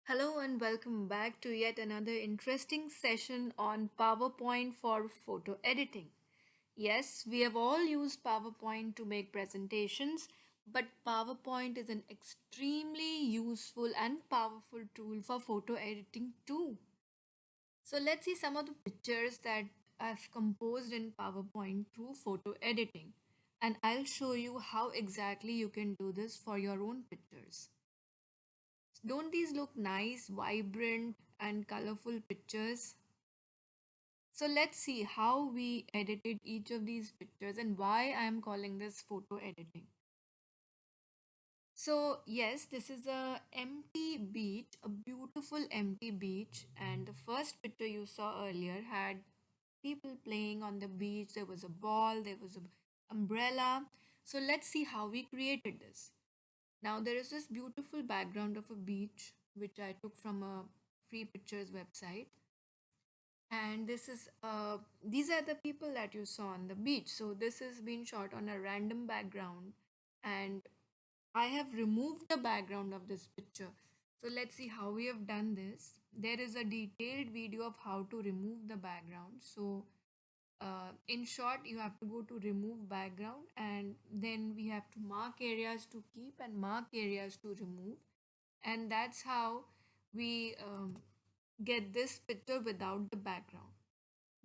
Hello and welcome back to yet another interesting session on PowerPoint for photo editing. Yes, we have all used PowerPoint to make presentations, but PowerPoint is an extremely useful and powerful tool for photo editing too. So let's see some of the pictures that I've composed in PowerPoint through photo editing. And I'll show you how exactly you can do this for your own pictures. Don't these look nice, vibrant, and colorful pictures? So let's see how we edited each of these pictures and why I am calling this photo editing. So yes, this is a empty beach, a beautiful empty beach, and the first picture you saw earlier had people playing on the beach. There was a ball, there was an umbrella. So let's see how we created this. Now there is this beautiful background of a beach which I took from a free pictures website, and these are the people that you saw on the beach. So this has been shot on a random background, and I have removed the background of this picture. So let's see how we have done this. There is a detailed video of how to remove the background. So in short, you have to go to remove background, and then we have to mark areas to keep and mark areas to remove, and that's how we get this picture without the background.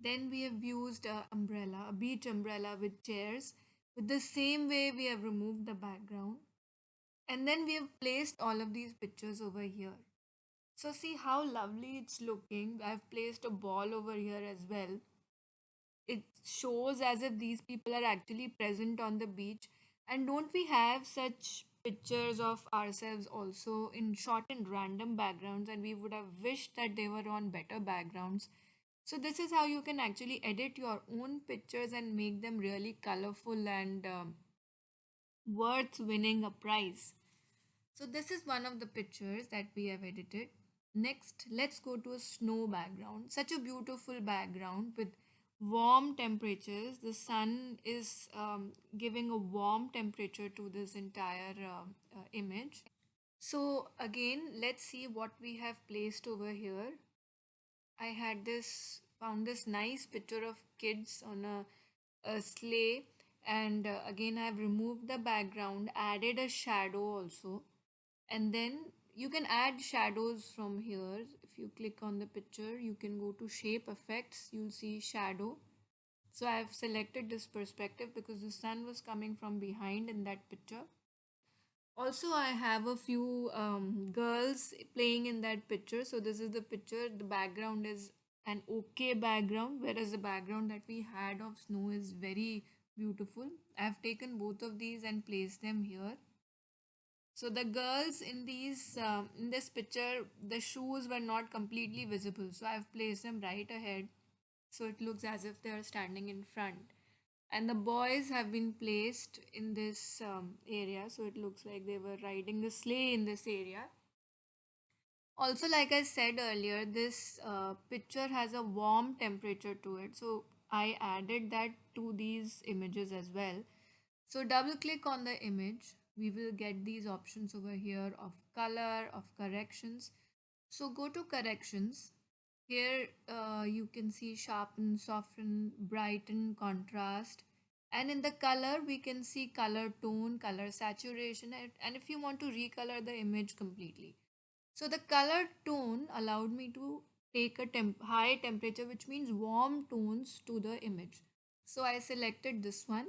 Then we have used a umbrella, a beach umbrella with chairs. With the same way, we have removed the background, and then we have placed all of these pictures over here. So see how lovely it's looking. I've placed a ball over here as well. It shows as if these people are actually present on the beach. And don't we have such pictures of ourselves also in short and random backgrounds, and we would have wished that they were on better backgrounds. So this is how you can actually edit your own pictures and make them really colorful and worth winning a prize. So this is one of the pictures that we have edited. Next, let's go to a snow background. Such a beautiful background with warm temperatures. The sun is giving a warm temperature to this entire image. So again, let's see what we have placed over here. I had this found this nice picture of kids on a sleigh, and again I've removed the background, added a shadow also, and then you can add shadows from here. If you click on the picture, you can go to shape effects, you'll see shadow. So I've selected this perspective because the sun was coming from behind in that picture. Also, I have a few girls playing in that picture. So this is the picture. The background is an okay background, whereas the background that we had of snow is very beautiful. I've taken both of these and placed them here. So the girls in this picture, the shoes were not completely visible. So I've placed them right ahead, so it looks as if they are standing in front. And the boys have been placed in this area, so it looks like they were riding the sleigh in this area. Also, like I said earlier, this picture has a warm temperature to it, so I added that to these images as well. So double click on the image. We will get these options over here of color, of corrections. So go to corrections. Here you can see sharpen, soften, brighten, contrast. And in the color, we can see color tone, color saturation, and if you want to recolor the image completely. So the color tone allowed me to take a high temperature, which means warm tones to the image. So I selected this one,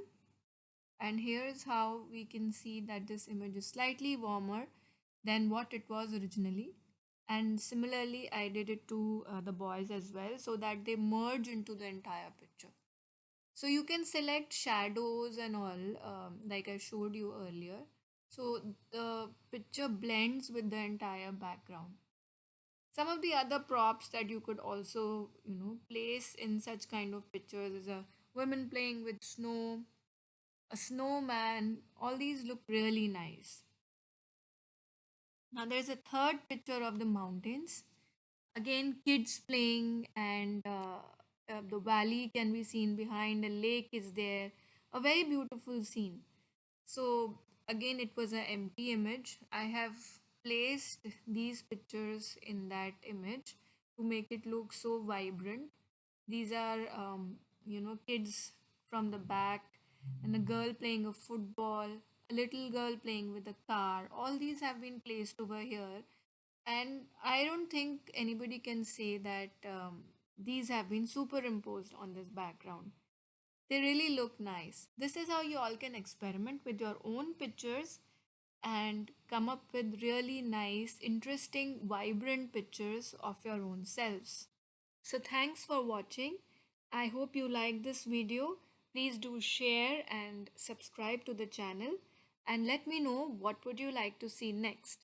and here's how we can see that this image is slightly warmer than what it was originally. And similarly, I did it to the boys as well, so that they merge into the entire picture. So you can select shadows and all, like I showed you earlier. So the picture blends with the entire background. Some of the other props that you could also, place in such kind of pictures is a woman playing with snow, a snowman. All these look really nice. Now there's a third picture of the mountains. Again, kids playing, and the valley can be seen behind. A lake is there. A very beautiful scene. So again, it was an empty image. I have placed these pictures in that image to make it look so vibrant. These are, kids from the back, and a girl playing a football, a little girl playing with a car. All these have been placed over here, and I don't think anybody can say that these have been superimposed on this background. They really look nice. This is how you all can experiment with your own pictures and come up with really nice, interesting, vibrant pictures of your own selves. So thanks for watching. I hope you like this video. Please do share and subscribe to the channel, and let me know what would you like to see next.